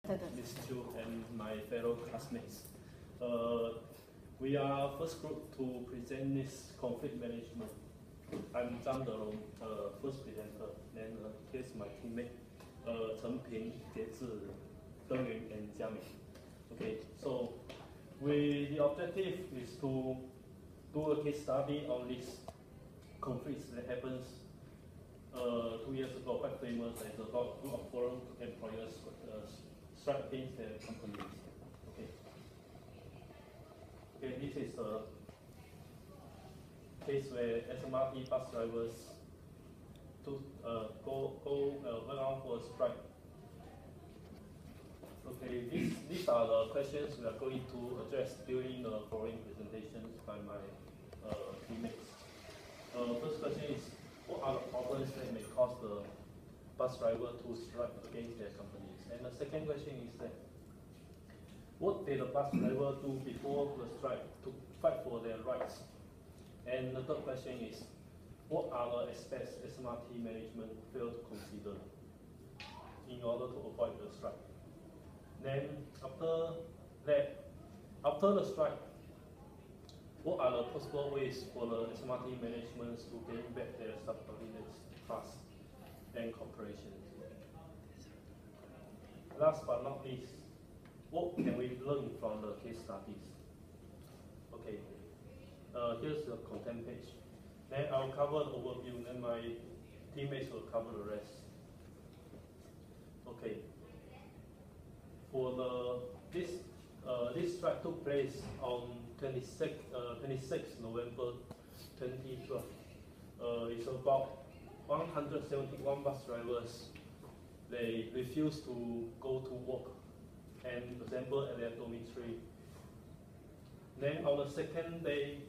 Ms. Chu and my fellow classmates. We are first group to present this conflict management. I'm Zhang Delong, first presenter, and here's my teammate, Chen Ping, Jiezhi, Deng Yun, and Jia Ming. Okay, so the objective is to do a case study on this conflicts that happens 2 years ago, quite famous, as a group of foreign employers strike against their companies. Okay, this is a case where SMRT bus drivers went out for a strike. Okay, these are the questions we are going to address during the following presentations by my teammates. First question is, what are the problems that may cause the bus driver to strike against their companies? And the second question is that, what did the bus driver do before the strike to fight for their rights? And the third question is, what are the aspects SMRT management failed to consider in order to avoid the strike? Then after the strike, what are the possible ways for the SMRT management to gain back their subordinates' trust and cooperation? Last but not least, what can we learn from the case studies? Okay, here's the content page. Then I'll cover the overview, then my teammates will cover the rest. Okay, for this strike took place on 26 November 2012. It's about 171 bus drivers. They refused to go to work and assemble at their dormitory. Then on the second day,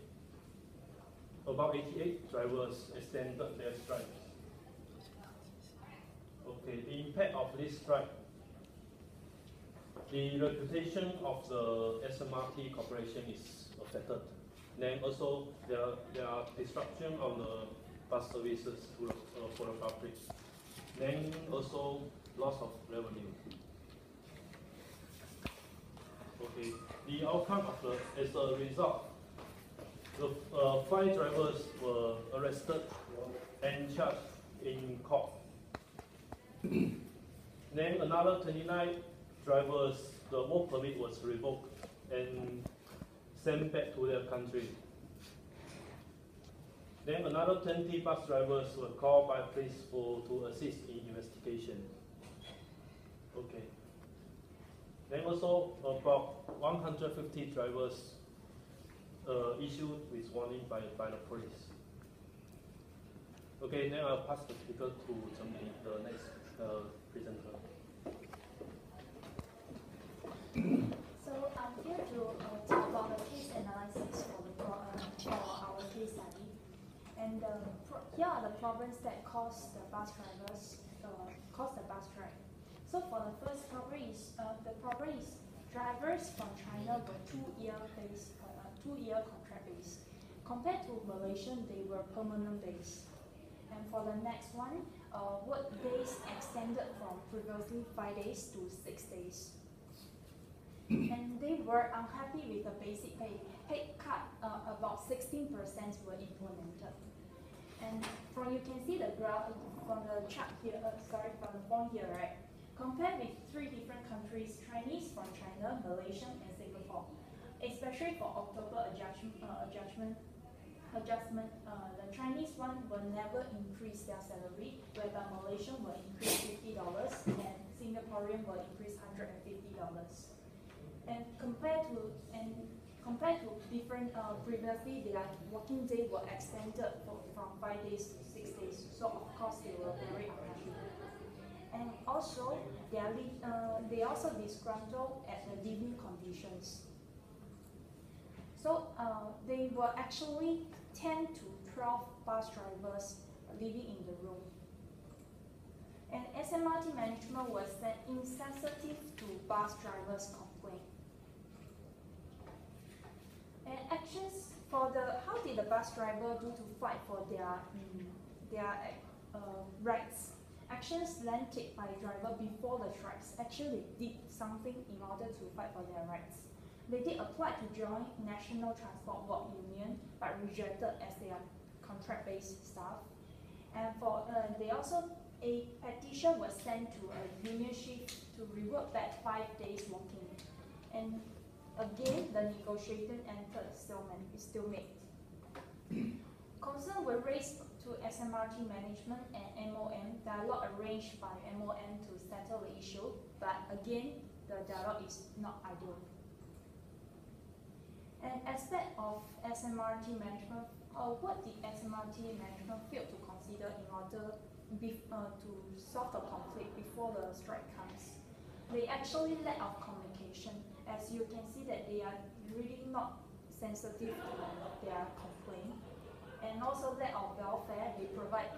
about 88 drivers extended their strike. Okay, the impact of this strike, the reputation of the SMRT corporation is affected. Then also there are disruption on the bus services for the public. Then also loss of revenue. Okay, the outcome of as a result, the 5 drivers were arrested and charged in court. Then another 29 drivers, the work permit was revoked and sent back to their country. Then another 20 bus drivers were called by police to assist in investigation. Okay. Then also about 150 drivers issued with warning by the police. Okay, then I'll pass the speaker to Chen Ping, the next presenter. So I'm here to talk about the case analysis for our case study. And here are the problems that cause the bus strike. So for the first problem is drivers from China were 2-year contract based. Compared to Malaysian, they were permanent based. And for the next one, work days extended from previously 5 days to 6 days. And they were unhappy with the basic pay. Pay cut about 16% were implemented. And you can see the graph from the chart here, from the form here, right? Compared with 3 different countries, Chinese from China, Malaysia, and Singapore. Especially for October adjustment, the Chinese one will never increase their salary, whereby Malaysian will increase $50 and Singaporean will increase $150. And compared to different previously, their working day were extended from 5 days to 6 days. So of course they were very unhappy. And also they also disgruntled at the living conditions. So they were actually 10 to 12 bus drivers living in the room. And SMRT management was insensitive to bus drivers' complaint. And actions for how did the bus driver do to fight for their rights? actions then taken by driver before the strikes actually did something in order to fight for their rights. They did apply to join National Transport Board Union, but rejected as they are contract-based staff. And they also, a petition was sent to a union chief to revert back 5 days working. And again, the negotiation entered stalemate. Concerns were raised to SMRT management and MOM, dialogue arranged by MOM to settle the issue, but again, the dialogue is not ideal. An aspect of SMRT management, what the SMRT management failed to consider in order to solve the conflict before the strike comes. They actually lack of communication, as you can see that they are really not sensitive to their complaint. And also lack of welfare, they provide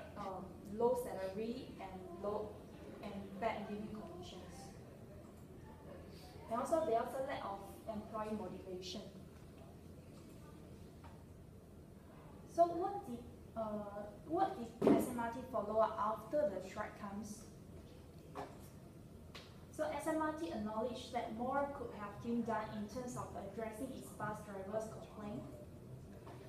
low salary and bad living conditions. And also they also lack of employee motivation. So what did SMRT follow up after the strike comes? So SMRT acknowledged that more could have been done in terms of addressing its bus drivers' complaint.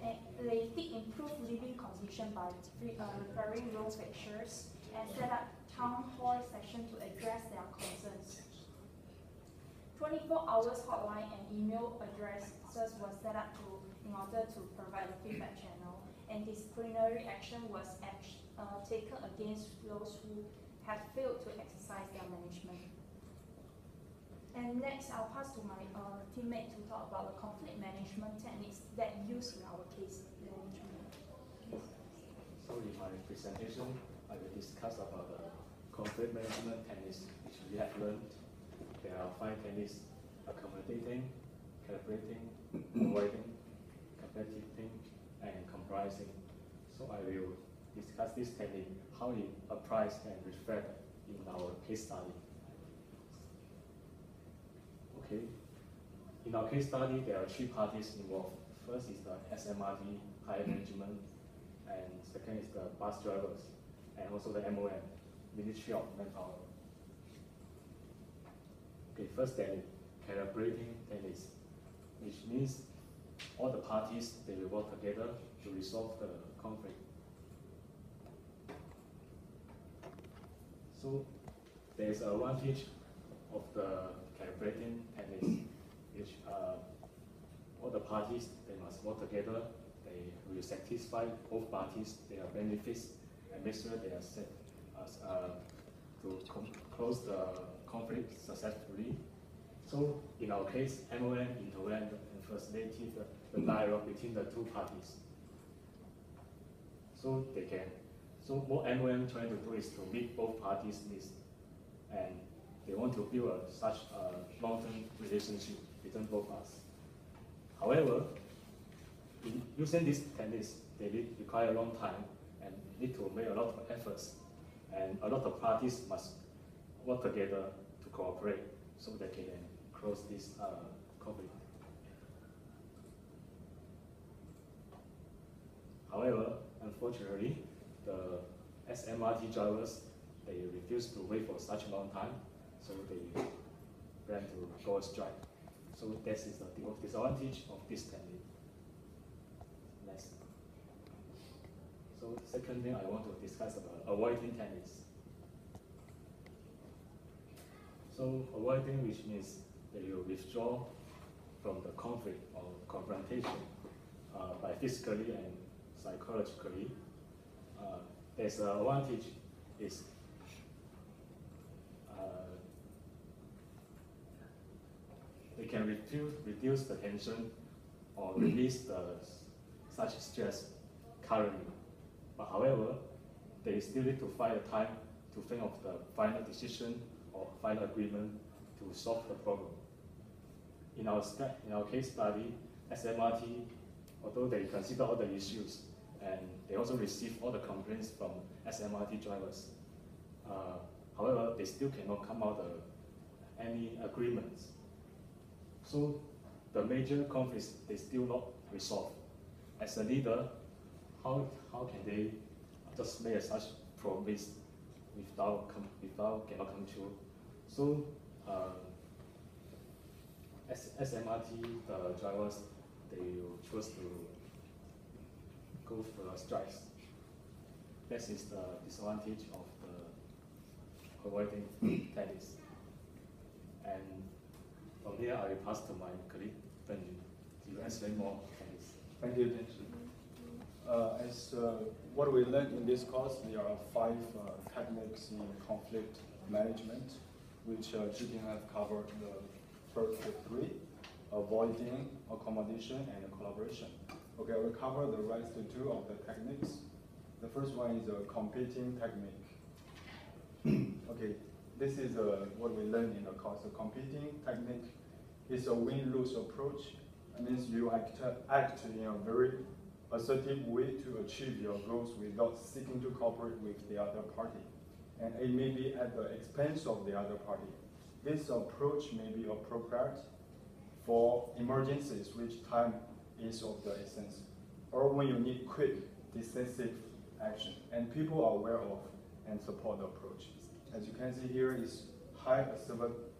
And they did improve living conditions by repairing road fixtures and set up town hall sessions to address their concerns. 24 hours hotline and email addresses was set up in order to provide a feedback channel, and disciplinary action was taken against those who had failed to exercise their management. And next, I'll pass to my teammate to talk about the conflict management techniques that used in our case management. So in my presentation, I will discuss about the conflict management techniques which we have learned. There are 5 techniques: accommodating, calibrating, avoiding, competiting, and comprising. So I will discuss this technique, how it applies and reflects in our case study. Okay. In our case study, there are 3 parties involved. First is the SMRT higher management, and second is the bus drivers, and also the MOM, Ministry of Manpower. Okay, first technique, calibrating techniques, which means all the parties, they will work together to resolve the conflict. So there is an advantage of the calibrating techniques, which all the parties, they must work together. They will satisfy both parties, their benefits, and make sure they are set to close the conflict successfully. So in our case, MOM intervened and facilitated the dialogue between the 2 parties. So what MOM trying to do is to meet both parties' needs, and they want to build such a long-term relationship between both of us. However, in using these techniques, they require a long time and need to make a lot of efforts, and a lot of parties must work together to cooperate so they can close this conflict. However, unfortunately, the SMRT drivers, they refuse to wait for such a long time, so they plan to go on strike. So that is the disadvantage of this technique. Next. So second thing I want to discuss about avoiding techniques. So avoiding, which means that you withdraw from the conflict or confrontation by physically and psychologically. There's an advantage is they can reduce the tension or release such stress currently. But however, they still need to find the time to think of the final decision or final agreement to solve the problem. In our case study, SMRT, although they consider all the issues, and they also receive all the complaints from SMRT drivers, however, they still cannot come out with any agreements. So the major conflicts, they still not resolved. As a leader, how can they just make such promise cannot come true. So SMRT, the drivers, they will choose to go for strikes. That is the disadvantage of the avoiding tactics. And from here, I will pass to my colleague, Benji, to explain more tactics. Thank you, Jensen. As what we learned in this course, there are 5 techniques in conflict management, which Zhiting have covered the first 3, avoiding, accommodation, and collaboration. Okay, I will cover the rest 2 of the techniques. The first one is a competing technique. Okay, this is what we learned in the course. The competing technique is a win-lose approach. It means you act in a very assertive way to achieve your goals without seeking to cooperate with the other party. And it may be at the expense of the other party. This approach may be appropriate for emergencies, which time is of the essence, or when you need quick, decisive action. And people are aware of and support the approach. As you can see here is high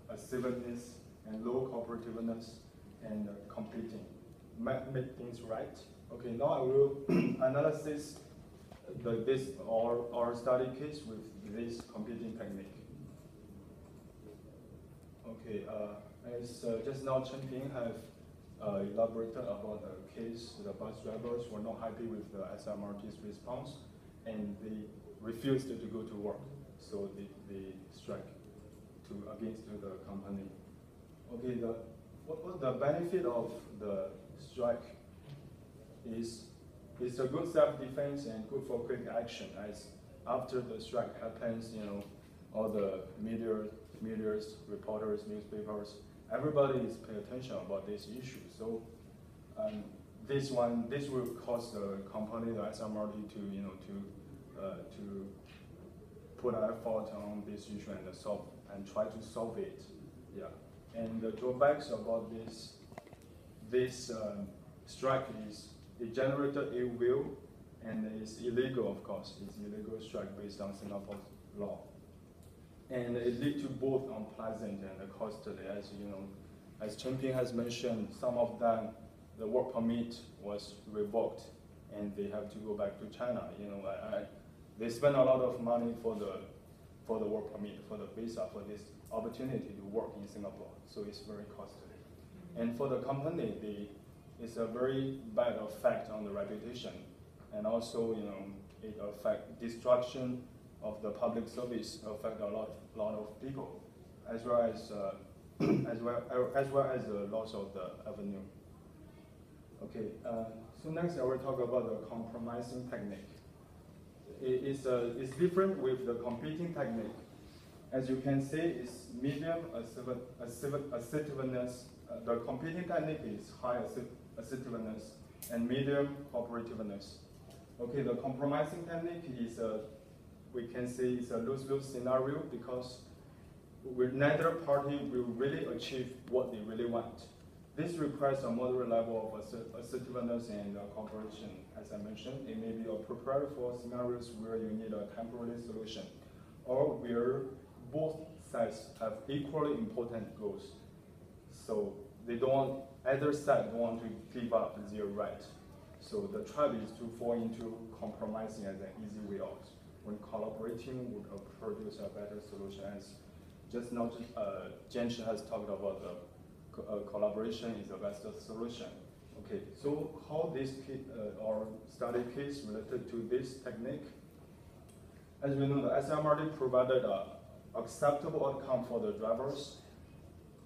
assertiveness and low cooperativeness and competing. Make things right. Okay, now I will analyze our study case with this competing technique. Okay, as just now Chen Ping have elaborated about the case, the bus drivers were not happy with the SMRT's response, and they refused to go to work, so they strike against the company. Okay, what the benefit of the strike is a good self-defense and good for quick action. As after the strike happens, all the medias, reporters, newspapers, everybody is paying attention about this issue. So this will cause the company, the SMRT, to put an effort on this issue and try to solve it. Yeah. And the drawbacks about this strike is it generated ill will, and it's illegal, of course. It's illegal strike based on Singapore law. And it leads to both unpleasant and costly, as Chen Ping has mentioned, some of them, the work permit was revoked, and they have to go back to China. They spend a lot of money for the work permit, for the visa, for this opportunity to work in Singapore. So it's very costly. And for the company, it's a very bad effect on the reputation, and also it affects destruction of the public service, affect a lot of people, as well as the loss of the avenue. Okay, so next I will talk about the compromising technique. It's different with the competing technique. As you can see, it's medium assertiveness. The competing technique is high assertiveness and medium cooperativeness. Okay, the compromising technique is we can say it's a lose-lose scenario because neither party will really achieve what they really want. This requires a moderate level of assertiveness and cooperation. As I mentioned, it may be appropriate for scenarios where you need a temporary solution, or where both sides have equally important goals. So either side don't want to give up their right. So the trap is to fall into compromising as an easy way out, when collaborating would produce a better solution. As just now, Jensen has talked about the collaboration is the best solution. Okay, so how this our study case related to this technique? As we know, the SMRT provided an acceptable outcome for the drivers.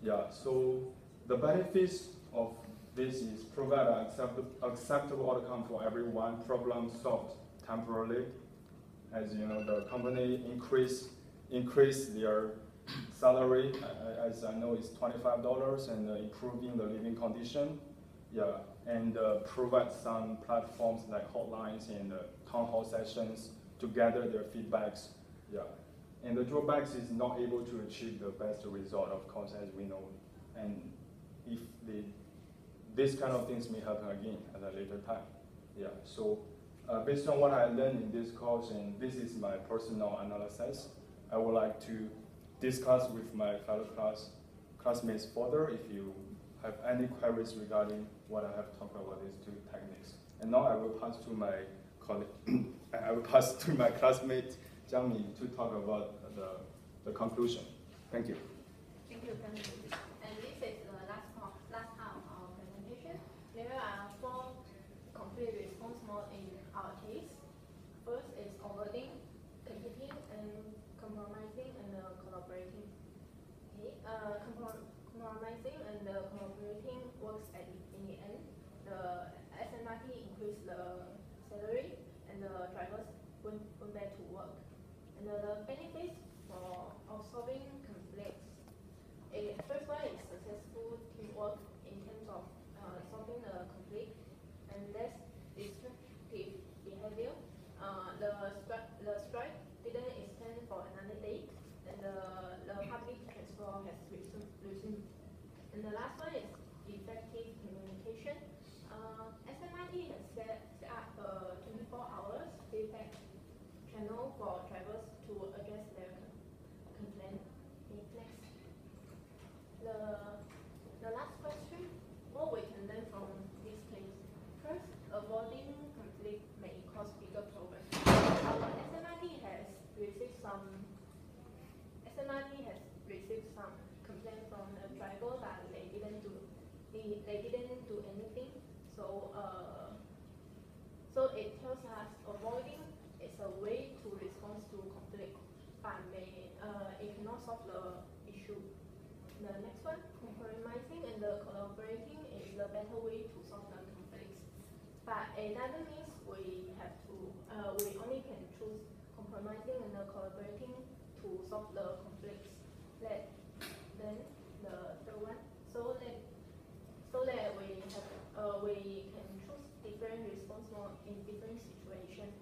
Yeah, so the benefits of this is provide an acceptable outcome for everyone, problem solved temporarily. As you know, the company increase their salary, as I know, it's $25, and improving the living condition. Yeah, and provide some platforms like hotlines and town hall sessions to gather their feedbacks. Yeah, and the drawbacks is not able to achieve the best result, of course, as we know. And if this kind of things may happen again at a later time. Yeah, so based on what I learned in this course, and this is my personal analysis, I would like to discuss with my fellow classmates further if you have any queries regarding what I have talked about these two techniques. And now I will pass to my colleague, I will pass to my classmate Jiang Mi to talk about the conclusion. Thank you. Thank you, Benjamin. And this is the last half of our presentation. There are 4 complete response modes in our case. First is avoiding, competing, and compromising, and collaborating. Okay. Compromising and collaborating works in the end. The SMRT increase the salary, and the drivers went back to work. And the benefits of solving conflicts. First one is successful teamwork in terms of solving the conflict, and less destructive behavior. The strike didn't extend for another day, and the public transport has resumed. And the last one is effective communication. SMRT has set up a 24 hours feedback channel for drivers to address their complaint. Okay, next. The last question, what we can learn from this case. First, avoiding conflict may cause bigger problems. SMRT has received some complaints from the driver that they didn't do anything. So it tells us avoiding is a way to respond to conflict, but it cannot solve the issue. The next one, compromising and collaborating is the better way to solve the conflicts. But it doesn't mean we only can choose compromising and collaborating to solve the conflicts. Then the third one, so that we can choose different response modes in different situations.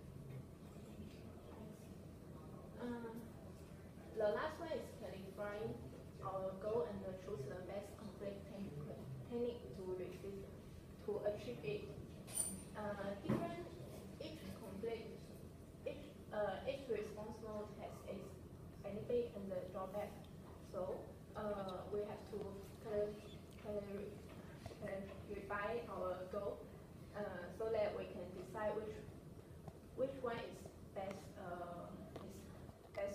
The last one is clarifying our goal and choose the best conflict technique to achieve it. Each response mode has its benefit and the drawback. So we have to clarify our goal so that we can decide which one is best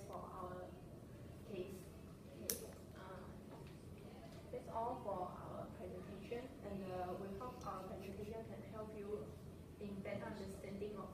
for our case. Okay. That's all for our presentation, and we hope our presentation can help you in better understanding of